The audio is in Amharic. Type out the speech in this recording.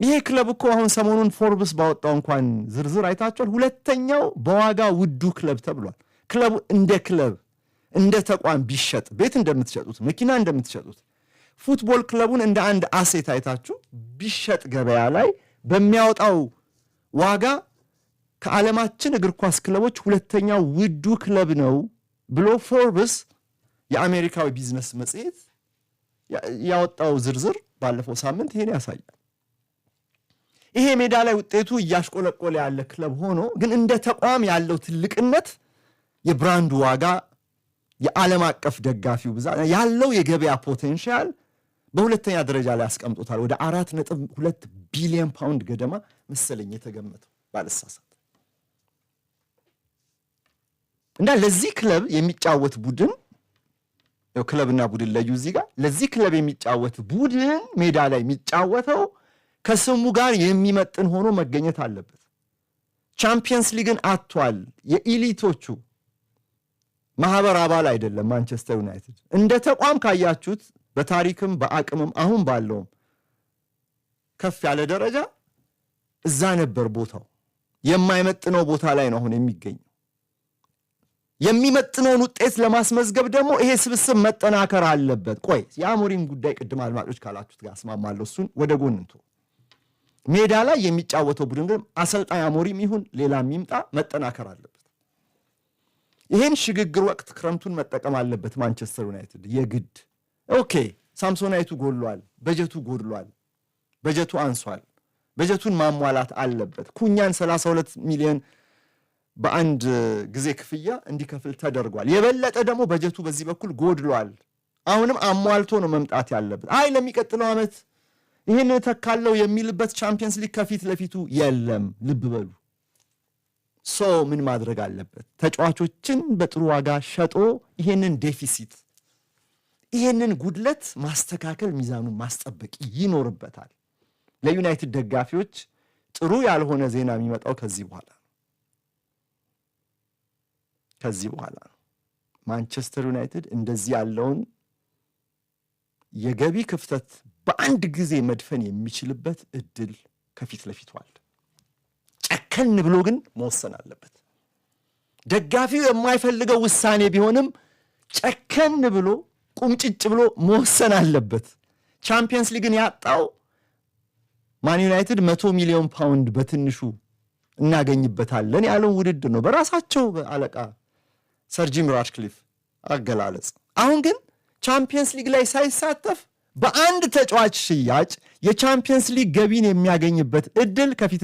ይሄ ክለብ እኮ አሁን ሰሞኑን ፎርብስ ባወጣው እንኳን ዝርዝር አይታችኋል። ሁለተኛው በዋጋ ውዱ ክለብ ተብሏል። ክለቡ እንደ ክለብ እንደ ተቋም ቢሸጥ ቤት እንደምትሸጡት መኪና እንደምትሸጡት ፉትቦል ክለቡን እንደ አንድ አሴት አይታችሁ ቢሸጥ ገበያ ላይ በሚያወጣው ዋጋ ከዓለማችን እግር ኳስ ክለቦች ሁለተኛው ውዱ ክለብ ነው ብሎ ፎርብስ የአሜሪካዊ ቢዝነስ መጽሔት ያወጣው ዝርዝር ባለፈው ሳምንት ይሄን ያሳያል። ይሄ ሜዳ ላይ ውጤቱ እያሽቆለቆለ ያለ ክለብ ሆኖ ግን እንደ ተቋም ያለው ትልቅነት የብራንድ ዋጋ የዓለም አቀፍ ደጋፊው ብዛት ያለው የገበያ ፖቴንሻል በሁለተኛ ደረጃ ላይ አስቀምጦታል። ወደ 4.2 ቢሊዮን ፓውንድ ገደማ መሰለኝ የተገመተው ባለሳሳት። እና ለዚህ ክለብ የሚጫወት ቡድን ክለብና ቡድን ለዩ እዚህ ጋር ለዚህ ክለብ የሚጫወት ቡድን ሜዳ ላይ የሚጫወተው ከስሙ ጋር የሚመጥን ሆኖ መገኘት አለበት። ቻምፒየንስ ሊግን አጥቷል። የኢሊቶቹ ማህበር አባል አይደለም ማንቸስተር ዩናይትድ። እንደ ተቋም ካያችሁት በታሪክም በአቅምም አሁን ባለውም ከፍ ያለ ደረጃ እዛ ነበር ቦታው። የማይመጥነው ቦታ ላይ ነው አሁን የሚገኘው። የሚመጥነውን ውጤት ለማስመዝገብ ደግሞ ይሄ ስብስብ መጠናከር አለበት። ቆይ የአሞሪም ጉዳይ ቅድም አድማጮች ካላችሁት ጋር አስማማለሁ። እሱን ወደ ጎን እንቶ ሜዳ ላይ የሚጫወተው ቡድን ግን አሰልጣኝ አሞሪም ይሁን ሌላ የሚምጣ መጠናከር አለበት። ይሄን ሽግግር ወቅት ክረምቱን መጠቀም አለበት ማንቸስተር ዩናይትድ የግድ። ኦኬ ሳምሶናይቱ ጎድሏል፣ በጀቱ ጎድሏል፣ በጀቱ አንሷል። በጀቱን ማሟላት አለበት። ኩኛን 32 ሚሊዮን በአንድ ጊዜ ክፍያ እንዲከፍል ተደርጓል። የበለጠ ደግሞ በጀቱ በዚህ በኩል ጎድሏል። አሁንም አሟልቶ ነው መምጣት ያለበት። አይ ለሚቀጥለው ዓመት ይህን ተካለው የሚልበት ቻምፒየንስ ሊግ ከፊት ለፊቱ የለም። ልብ በሉ። ምን ማድረግ አለበት? ተጫዋቾችን በጥሩ ዋጋ ሸጦ ይሄንን ዴፊሲት ይሄንን ጉድለት ማስተካከል፣ ሚዛኑን ማስጠበቅ ይኖርበታል። ለዩናይትድ ደጋፊዎች ጥሩ ያልሆነ ዜና የሚመጣው ከዚህ በኋላ ነው። ማንቸስተር ዩናይትድ እንደዚህ ያለውን የገቢ ክፍተት በአንድ ጊዜ መድፈን የሚችልበት እድል ከፊት ለፊቱ አለ። ጨከን ብሎ ግን መወሰን አለበት። ደጋፊው የማይፈልገው ውሳኔ ቢሆንም ጨከን ብሎ ቁምጭጭ ብሎ መወሰን አለበት። ቻምፒየንስ ሊግን ያጣው ማን ዩናይትድ 100 ሚሊዮን ፓውንድ በትንሹ እናገኝበታለን ያለው ውድድር ነው በራሳቸው አለቃ ሰር ጂም ራትክሊፍ አገላለጽ። አሁን ግን ቻምፒየንስ ሊግ ላይ ሳይሳተፍ በአንድ ተጫዋች ሽያጭ የቻምፒየንስ ሊግ ገቢን የሚያገኝበት እድል ከፊት